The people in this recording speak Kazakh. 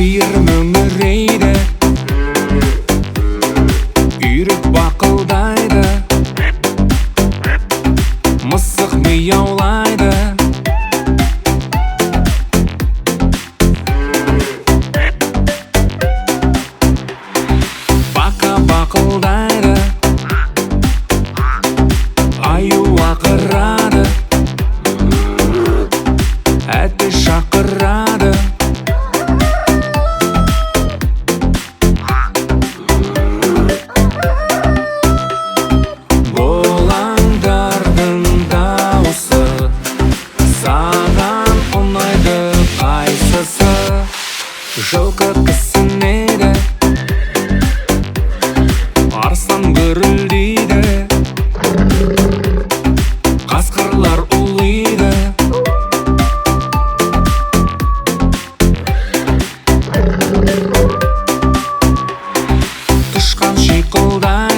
сиыр мөңірейді, үйрек бақылдайды, мысық мияулайды. Бақа бақылдайды, аю ақырады, әтті шақырады. Бұлаңдардың дауысы, саған ұнайды қайсысы? Жылқы кісінейді, арыстан гүрілдейді, қасқырлар ұлиды. Тышқан шиқылдайды,